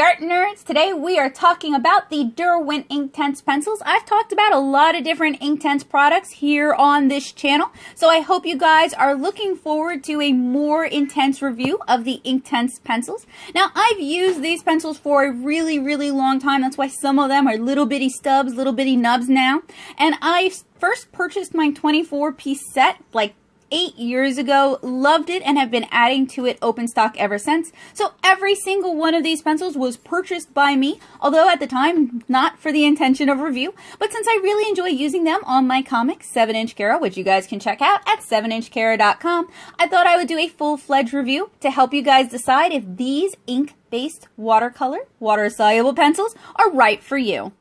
Hey art nerds! Today we are talking about the Derwent Inktense pencils. I've talked about a lot of different Inktense products here on this channel, so I hope you guys are looking forward to a more intense review of the Inktense pencils. Now, I've used these pencils for a really long time. That's why some of them are little bitty stubs, little bitty nubs now. And I first purchased my 24-piece set like 8 years ago, loved it, and have been adding to it Openstock ever since. So every single one of these pencils was purchased by me, although at the time not for the intention of review, but since I really enjoy using them on my comic 7-inch Kara, which you guys can check out at 7inchkara.com, I thought I would do a full-fledged review to help you guys decide if these ink-based watercolor, water-soluble pencils are right for you.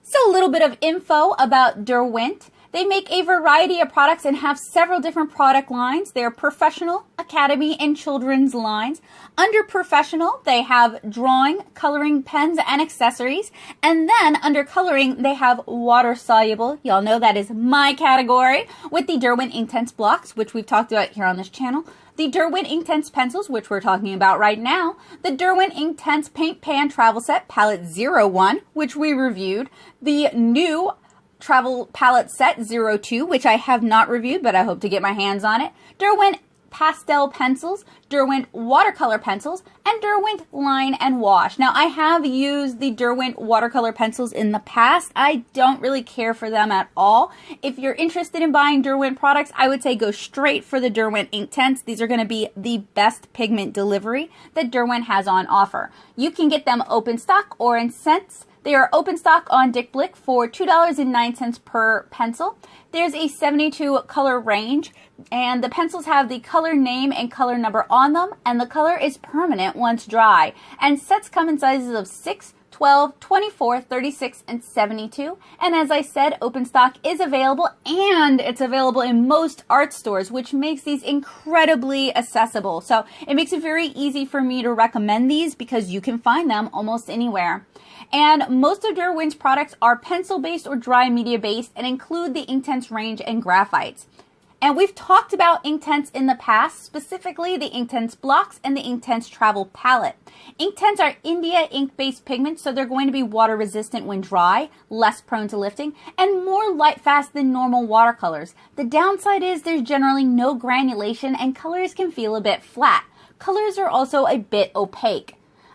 So a little bit of info about Derwent. They make a variety of products and have several different product lines. They're professional, academy, and children's lines. Under professional, they have drawing, coloring, pens, and accessories. And then under coloring, they have water soluble. Y'all know that is my category, with the Derwent Inktense blocks, which we've talked about here on this channel. The Derwent Inktense pencils, which we're talking about right now, the Derwent Inktense Paint Pan Travel Set Palette 01, which we reviewed, the new Travel Palette Set 02, which I have not reviewed, but I hope to get my hands on it, Derwent Pastel Pencils, Derwent Watercolor Pencils, and Derwent Line and Wash. Now, I have used the Derwent watercolor pencils in the past. I don't really care for them at all. If you're interested in buying Derwent products, I would say go straight for the Derwent Inktense. These are going to be the best pigment delivery that Derwent has on offer. You can get them open stock or in cents. They are open stock on Dick Blick for $2.09 per pencil. There's a 72 color range, and the pencils have the color name and color number on them, and the color is permanent once dry. And sets come in sizes of 6, 12, 24, 36, and 72. And as I said, open stock is available, and it's available in most art stores, which makes these incredibly accessible. So it makes it very easy for me to recommend these because you can find them almost anywhere. And most of Derwent's products are pencil-based or dry media-based and include the Inktense range and graphites. And we've talked about Inktense in the past, specifically the Inktense blocks and the Inktense travel palette. Inktense are India ink-based pigments, so they're going to be water resistant when dry, less prone to lifting, and more light fast than normal watercolors. The downside is there's generally no granulation and colors can feel a bit flat. Colors are also a bit opaque.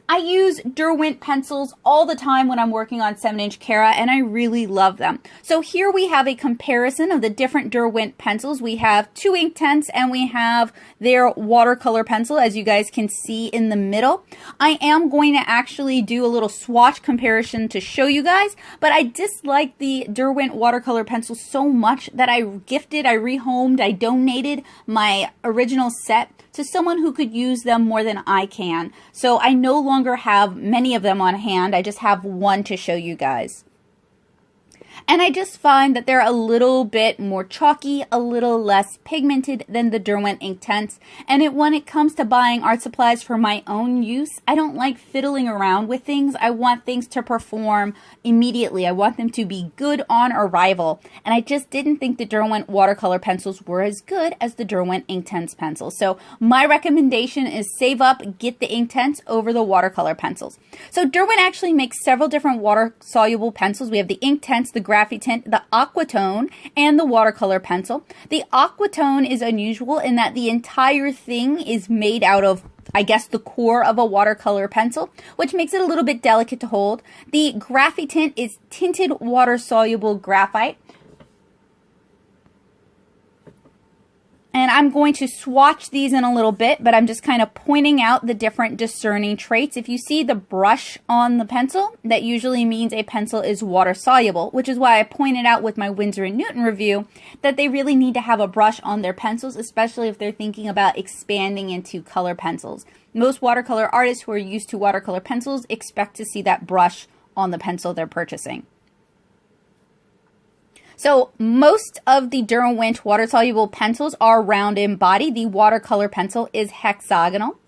I use Derwent pencils all the time when I'm working on 7-inch Kara, and I really love them. So here we have a comparison of the different Derwent pencils. We have two Inktense, and we have their watercolor pencil, as you guys can see in the middle. I am going to actually do a little swatch comparison to show you guys, but I dislike the Derwent watercolor pencil so much that I rehomed, I donated my original set to someone who could use them more than I can. So I no longer have many of them on hand. I just have one to show you guys. And I just find that they're a little bit more chalky, a little less pigmented than the Derwent Inktense. And when it comes to buying art supplies for my own use, I don't like fiddling around with things. I want things to perform immediately. I want them to be good on arrival. And I just didn't think the Derwent watercolor pencils were as good as the Derwent Inktense pencils. So my recommendation is save up, get the Inktense over the watercolor pencils. So Derwent actually makes several different water-soluble pencils. We have the Inktense, the Graphitint, the Aquatone, and the watercolor pencil. The Aquatone is unusual in that the entire thing is made out of, I guess, the core of a watercolor pencil, which makes it a little bit delicate to hold. The Graphitint is tinted water-soluble graphite. And I'm going to swatch these in a little bit, but I'm just kind of pointing out the different discerning traits. If you see the brush on the pencil, that usually means a pencil is water soluble, which is why I pointed out with my Winsor & Newton review that they really need to have a brush on their pencils, especially if they're thinking about expanding into color pencils. Most watercolor artists who are used to watercolor pencils expect to see that brush on the pencil they're purchasing. So most of the Derwent water-soluble pencils are round in body. The watercolor pencil is hexagonal.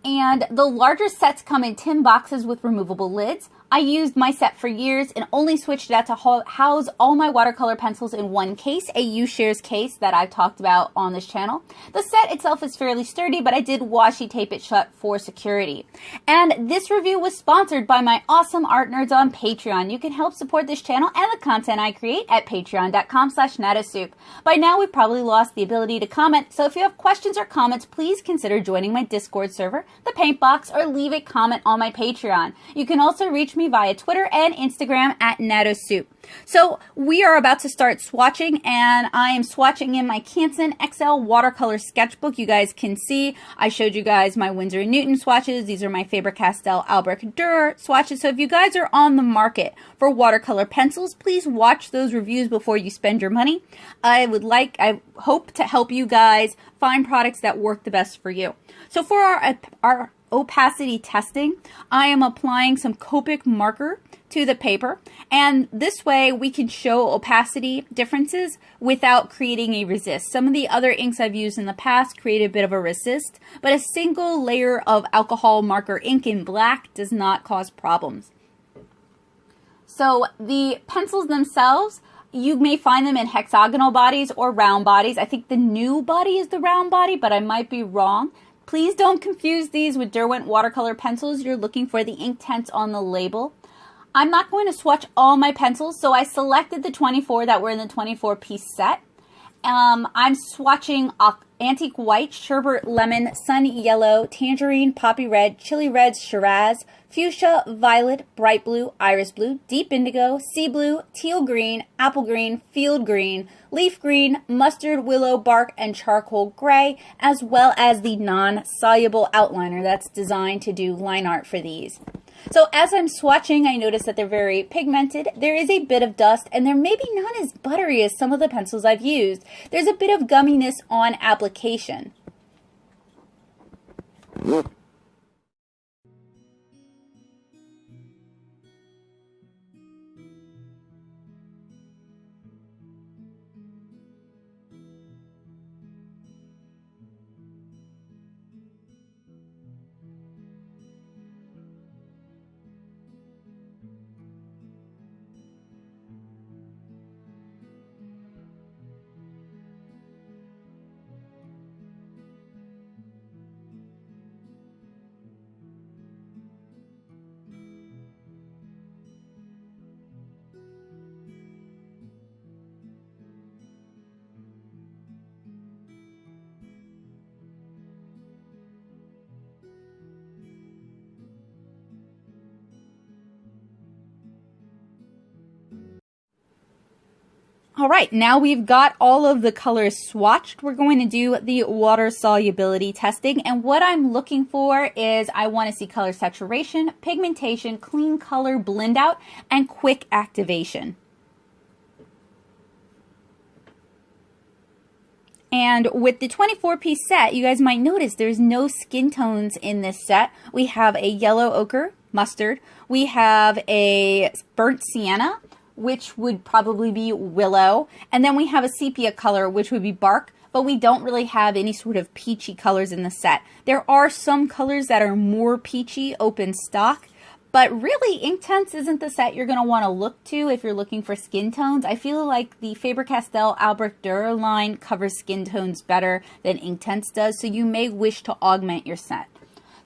And And the larger sets come in tin boxes with removable lids. I used my set for years and only switched it out to house all my watercolor pencils in one case, a U-Shares case that I've talked about on this channel. The set itself is fairly sturdy, but I did washi tape it shut for security. And this review was sponsored by my awesome art nerds on Patreon. You can help support this channel and the content I create at patreon.com/natosoup. By now, we've probably lost the ability to comment, so if you have questions or comments, please consider joining my Discord server, the Paint Box, or leave a comment on my Patreon. You can also reach me via Twitter and Instagram at natosoup. So we are about to start swatching, and I am swatching in my Canson XL watercolor sketchbook. You guys can see I showed you guys my Winsor & Newton swatches. These are my Faber-Castell Albrecht Dürer swatches. So if you guys are on the market for watercolor pencils, please watch those reviews before you spend your money. I hope to help you guys find products that work the best for you. So for our opacity testing, I am applying some Copic marker to the paper, and this way we can show opacity differences without creating a resist. Some of the other inks I've used in the past create a bit of a resist, but a single layer of alcohol marker ink in black does not cause problems. So the pencils themselves, you may find them in hexagonal bodies or round bodies. I think the new body is the round body, but I might be wrong. Please don't confuse these with Derwent watercolor pencils. You're looking for the Inktense on the label. I'm not going to swatch all my pencils, so I selected the 24 that were in the 24-piece set. I'm swatching Antique White, Sherbet Lemon, Sun Yellow, Tangerine, Poppy Red, Chili Reds, Shiraz, Fuchsia, Violet, Bright Blue, Iris Blue, Deep Indigo, Sea Blue, Teal Green, Apple Green, Field Green, Leaf Green, Mustard, Willow Bark, and Charcoal Gray, as well as the non-soluble outliner that's designed to do line art for these. So as I'm swatching, I notice that they're very pigmented. There is a bit of dust, and they're maybe not as buttery as some of the pencils I've used. There's a bit of gumminess on application. All right, now we've got all of the colors swatched. We're going to do the water solubility testing, and what I'm looking for is I want to see color saturation, pigmentation, clean color blend out, and quick activation. And with the 24-piece set, you guys might notice there's no skin tones in this set. We have a yellow ochre, mustard. We have a burnt sienna, which would probably be willow. And then we have a sepia color, which would be bark, but we don't really have any sort of peachy colors in the set. There are some colors that are more peachy, open stock, but really Inktense isn't the set you're going to want to look to if you're looking for skin tones. I feel like the Faber-Castell Albrecht Dürer line covers skin tones better than Inktense does, so you may wish to augment your set.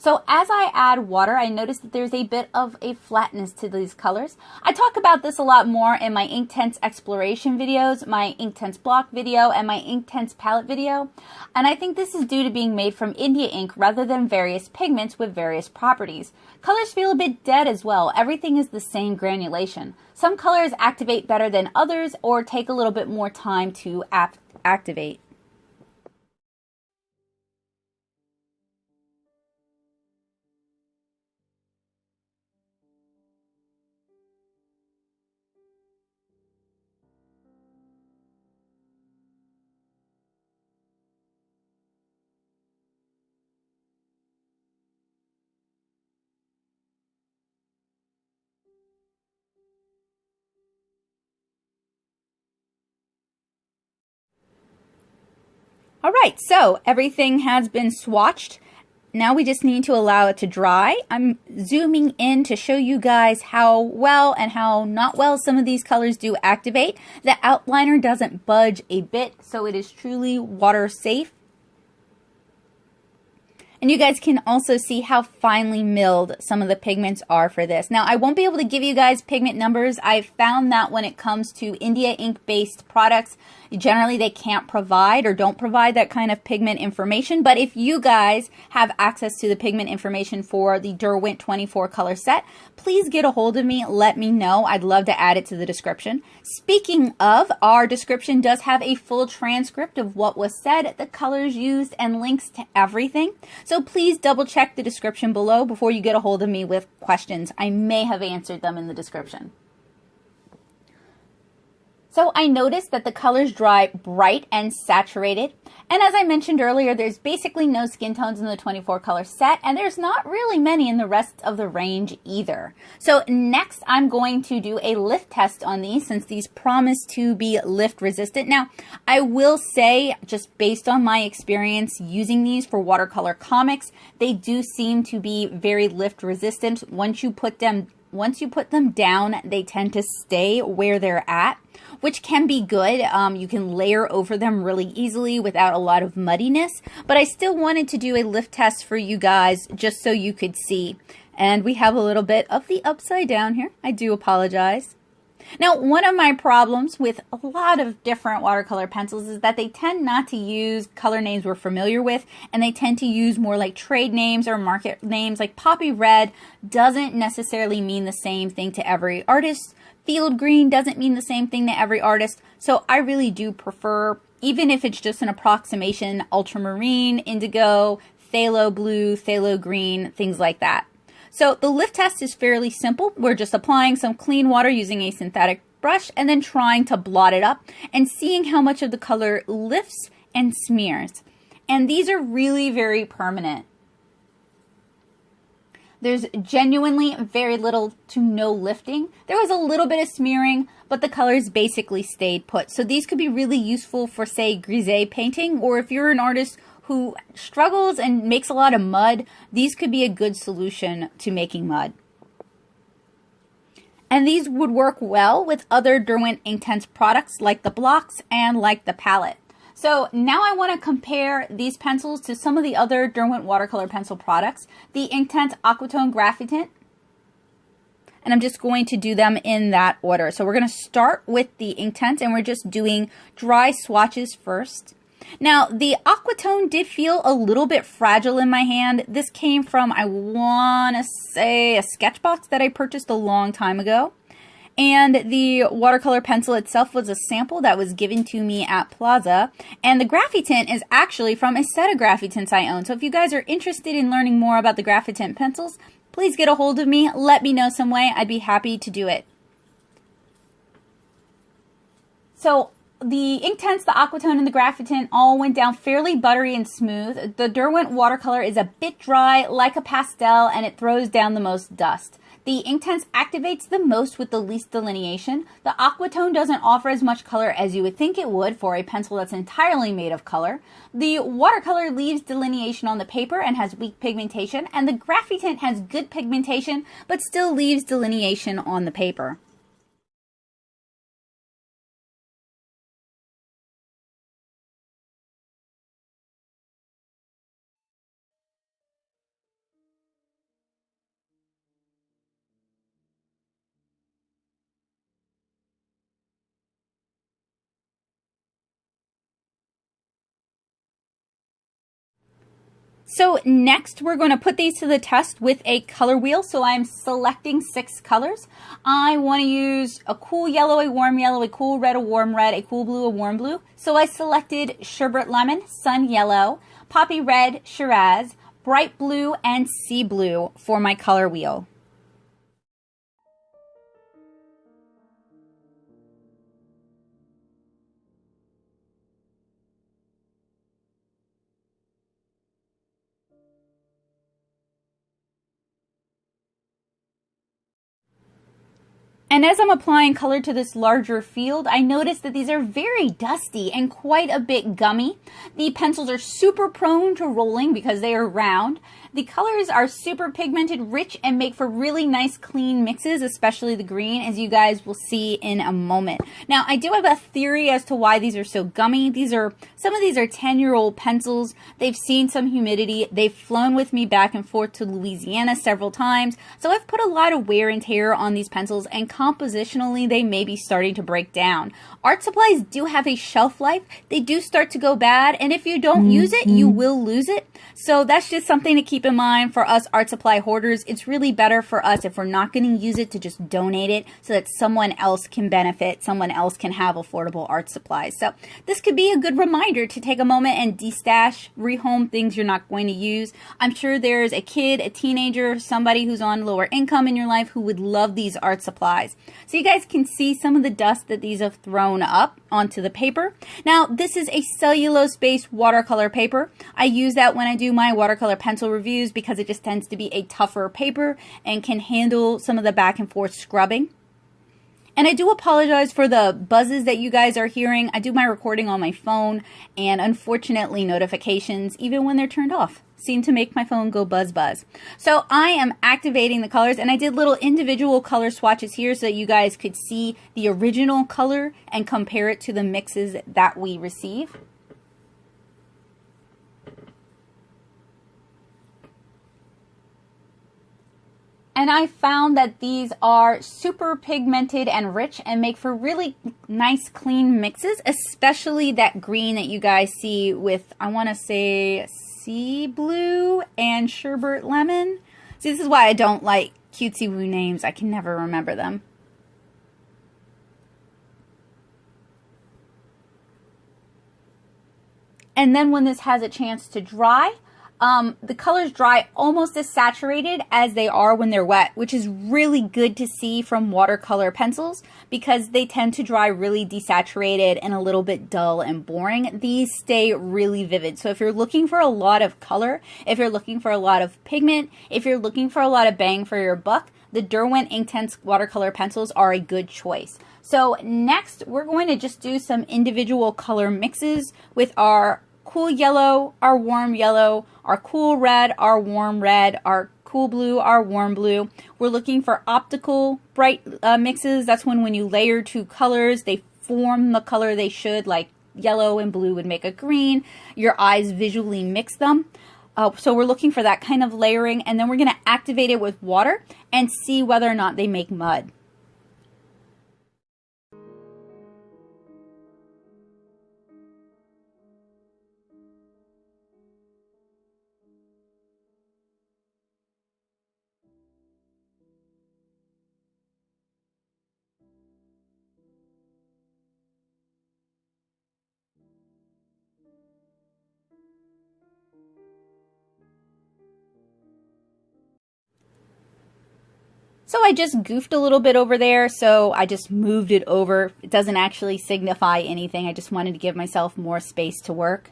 So as I add water, I notice that there's a bit of a flatness to these colors. I talk about this a lot more in my Inktense exploration videos, my Inktense block video, and my Inktense palette video. And I think this is due to being made from India ink rather than various pigments with various properties. Colors feel a bit dead as well. Everything is the same granulation. Some colors activate better than others or take a little bit more time to activate. All right, so everything has been swatched. Now we just need to allow it to dry. I'm zooming in to show you guys how well and how not well some of these colors do activate. The outliner doesn't budge a bit, so it is truly water safe. And you guys can also see how finely milled some of the pigments are for this. Now, I won't be able to give you guys pigment numbers. I've found that when it comes to India ink-based products, generally they can't provide or don't provide that kind of pigment information. But if you guys have access to the pigment information for the Derwent 24 color set, please get a hold of me. Let me know. I'd love to add it to the description. Speaking of, our description does have a full transcript of what was said, the colors used, and links to everything. So please double check the description below before you get a hold of me with questions. I may have answered them in the description. So I noticed that the colors dry bright and saturated. And as I mentioned earlier, there's basically no skin tones in the 24 color set, and there's not really many in the rest of the range either. So next I'm going to do a lift test on these, since these promise to be lift resistant. Now, I will say, just based on my experience using these for watercolor comics, they do seem to be very lift resistant. Once you put them down, they tend to stay where they're at, which can be good. You can layer over them really easily without a lot of muddiness, but I still wanted to do a lift test for you guys just so you could see. And we have a little bit of the upside down here. I do apologize. Now, one of my problems with a lot of different watercolor pencils is that they tend not to use color names we're familiar with, and they tend to use more like trade names or market names. Like poppy red doesn't necessarily mean the same thing to every artist. Field green doesn't mean the same thing to every artist. So I really do prefer, even if it's just an approximation, ultramarine, indigo, phthalo blue, phthalo green, things like that. So the lift test is fairly simple. We're just applying some clean water using a synthetic brush and then trying to blot it up and seeing how much of the color lifts and smears. And these are really very permanent. There's genuinely very little to no lifting. There was a little bit of smearing, but the colors basically stayed put. So these could be really useful for, say, grisé painting, or if you're an artist who struggles and makes a lot of mud, these could be a good solution to making mud. And these would work well with other Derwent Inktense products like the blocks and like the palette. So now I want to compare these pencils to some of the other Derwent watercolor pencil products. The Inktense Aquatone Graphitint. And I'm just going to do them in that order. So we're going to start with the Inktense, and we're just doing dry swatches first. Now, the Aquatone did feel a little bit fragile in my hand. This came from, I want to say, a sketch box that I purchased a long time ago. And the watercolor pencil itself was a sample that was given to me at Plaza. And the Graphitint is actually from a set of Graphitints I own. So if you guys are interested in learning more about the Graphitint pencils, please get a hold of me. Let me know some way. I'd be happy to do it. So the Inktense, the Aquatone, and the Graphitint all went down fairly buttery and smooth. The Derwent watercolor is a bit dry, like a pastel, and it throws down the most dust. The Inktense activates the most with the least delineation. The Aquatone doesn't offer as much color as you would think it would for a pencil that's entirely made of color. The watercolor leaves delineation on the paper and has weak pigmentation, and the Graphitint has good pigmentation but still leaves delineation on the paper. So next we're going to put these to the test with a color wheel. So I'm selecting 6 colors. I want to use a cool yellow, a warm yellow, a cool red, a warm red, a cool blue, a warm blue. So I selected sherbet lemon, sun yellow, poppy red, Shiraz, bright blue, and sea blue for my color wheel. And as I'm applying color to this larger field, I noticed that these are very dusty and quite a bit gummy. The pencils are super prone to rolling because they are round. The colors are super pigmented, rich, and make for really nice clean mixes, especially the green, as you guys will see in a moment. Now, I do have a theory as to why these are so gummy. Some of these are 10-year-old pencils. They've seen some humidity. They've flown with me back and forth to Louisiana several times. So I've put a lot of wear and tear on these pencils, and compositionally, they may be starting to break down. Art supplies do have a shelf life. They do start to go bad, and if you don't use it, you will lose it. So that's just something to keep in mind for us art supply hoarders. It's really better for us, if we're not going to use it, to just donate it so that someone else can benefit, someone else can have affordable art supplies. So this could be a good reminder to take a moment and destash, rehome things you're not going to use. I'm sure there's a kid, a teenager, somebody who's on lower income in your life who would love these art supplies. So you guys can see some of the dust that these have thrown up onto the paper. Now, this is a cellulose-based watercolor paper. I use that when I do my watercolor pencil reviews because it just tends to be a tougher paper and can handle some of the back and forth scrubbing. And I do apologize for the buzzes that you guys are hearing. I do my recording on my phone, and unfortunately notifications, even when they're turned off, seem to make my phone go buzz buzz. So I am activating the colors, and I did little individual color swatches here so that you guys could see the original color and compare it to the mixes that we receive. And I found that these are super pigmented and rich and make for really nice clean mixes, especially that green that you guys see with, I want to say, sea blue and sherbet lemon. See, this is why I don't like cutesy woo names. I can never remember them. And then when this has a chance to dry, the colors dry almost as saturated as they are when they're wet, which is really good to see from watercolor pencils because they tend to dry really desaturated and a little bit dull and boring. These stay really vivid. So if you're looking for a lot of color, if you're looking for a lot of pigment, if you're looking for a lot of bang for your buck, the Derwent Inktense watercolor pencils are a good choice. So next, we're going to just do some individual color mixes with our cool yellow, our warm yellow, our cool red, our warm red, our cool blue, our warm blue. We're looking for optical bright mixes. That's when you layer two colors, they form the color they should, like yellow and blue would make a green. Your eyes visually mix them. So we're looking for that kind of layering, and then we're going to activate it with water and see whether or not they make mud. So I just goofed a little bit over there, so I just moved it over. It doesn't actually signify anything. I just wanted to give myself more space to work.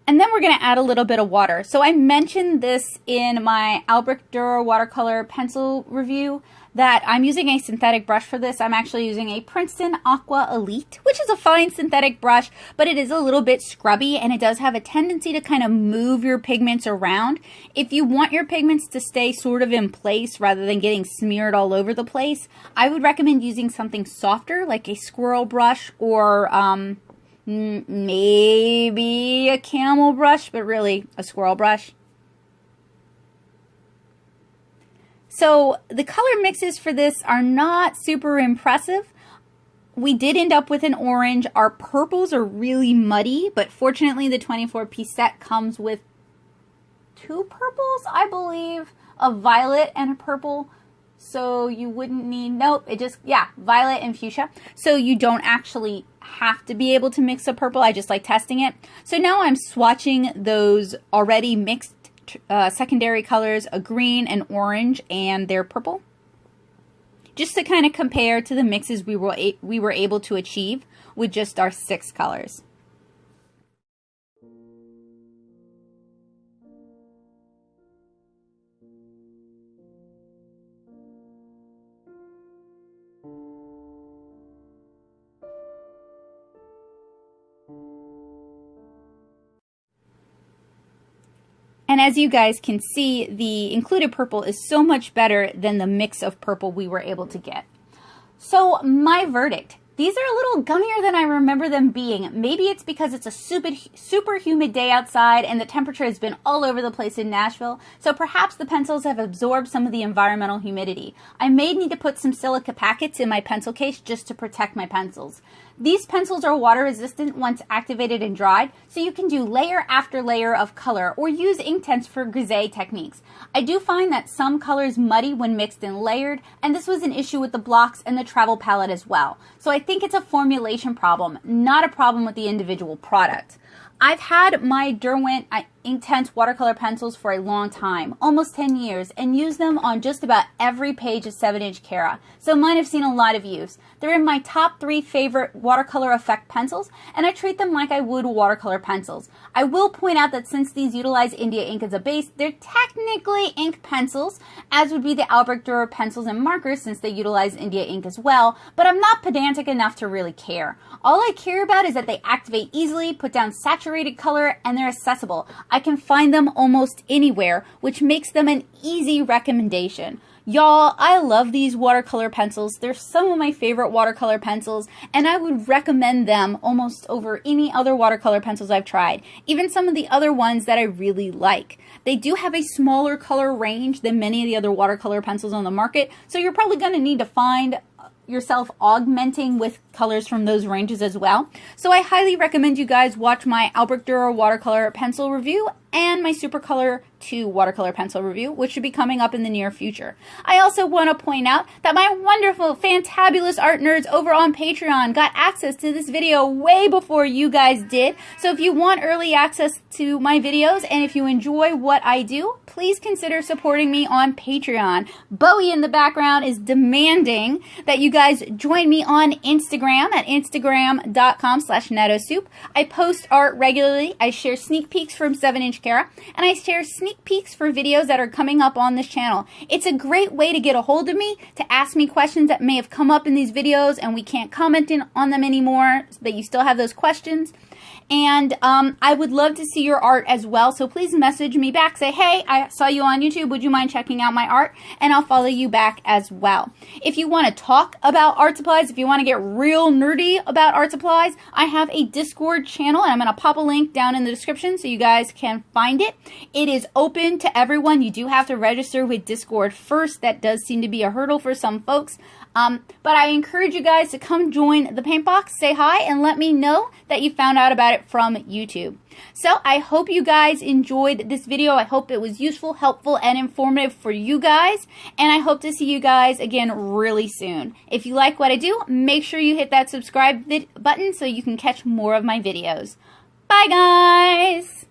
And then we're going to add a little bit of water. So I mentioned this in my Albrecht Dürer watercolor pencil review that I'm using a synthetic brush for this. I'm actually using a Princeton Aqua Elite, which is a fine synthetic brush, but it is a little bit scrubby and it does have a tendency to kind of move your pigments around. If you want your pigments to stay sort of in place rather than getting smeared all over the place, I would recommend using something softer like a squirrel brush or maybe a camel brush, but really a squirrel brush. So the color mixes for this are not super impressive. We did end up with an orange. Our purples are really muddy, but fortunately the 24-piece set comes with 2 purples, I believe, a violet and a purple. So you wouldn't need, nope, it just, yeah, violet and fuchsia. So you don't actually have to be able to mix a purple. I just like testing it. So now I'm swatching those already mixed secondary colors, a green, an orange, and their purple, just to kind of compare to the mixes we were able to achieve with just our 6 colors. And as you guys can see, the included purple is so much better than the mix of purple we were able to get. So my verdict, these are a little gummier than I remember them being. Maybe it's because it's a super humid day outside and the temperature has been all over the place in Nashville, so perhaps the pencils have absorbed some of the environmental humidity. I may need to put some silica packets in my pencil case just to protect my pencils. These pencils are water resistant once activated and dried, so you can do layer after layer of color or use Inktense for grise techniques. I do find that some colors muddy when mixed and layered, and this was an issue with the blocks and the travel palette as well. So I think it's a formulation problem, not a problem with the individual product. I've had my Derwent Inktense watercolor pencils for a long time, almost 10 years, and use them on just about every page of 7-inch Cara, so mine have seen a lot of use. They're in my top 3 favorite watercolor effect pencils, and I treat them like I would watercolor pencils. I will point out that since these utilize India ink as a base, they're technically ink pencils, as would be the Albrecht Dürer pencils and markers since they utilize India ink as well, but I'm not pedantic enough to really care. All I care about is that they activate easily, put down saturated color, and they're accessible. I can find them almost anywhere, which makes them an easy recommendation. Y'all, I love these watercolor pencils. They're some of my favorite watercolor pencils, and I would recommend them almost over any other watercolor pencils I've tried, even some of the other ones that I really like. They do have a smaller color range than many of the other watercolor pencils on the market, so you're probably going to need to find yourself augmenting with colors from those ranges as well. So I highly recommend you guys watch my Albrecht Dürer watercolor pencil review and my Supercolor 2 watercolor pencil review, which should be coming up in the near future. I also want to point out that my wonderful, fantabulous art nerds over on Patreon got access to this video way before you guys did. So if you want early access to my videos and if you enjoy what I do, please consider supporting me on Patreon. Bowie in the background is demanding that you guys join me on Instagram at instagram.com/nettosoup. I post art regularly. I share sneak peeks from 7-inch Cara, and I share sneak peeks for videos that are coming up on this channel. It's a great way to get a hold of me, to ask me questions that may have come up in these videos and we can't comment on them anymore, but you still have those questions. And I would love to see your art as well, so please message me back. Say, hey, I saw you on YouTube. Would you mind checking out my art? And I'll follow you back as well. If you want to talk about art supplies, if you want to get real nerdy about art supplies, I have a Discord channel, and I'm going to pop a link down in the description so you guys can find it. It is open to everyone. You do have to register with Discord first. That does seem to be a hurdle for some folks. But I encourage you guys to come join the paint box, say hi, and let me know that you found out about it from YouTube. So I hope you guys enjoyed this video. I hope it was useful, helpful, and informative for you guys. And I hope to see you guys again really soon. If you like what I do, make sure you hit that subscribe button so you can catch more of my videos. Bye, guys!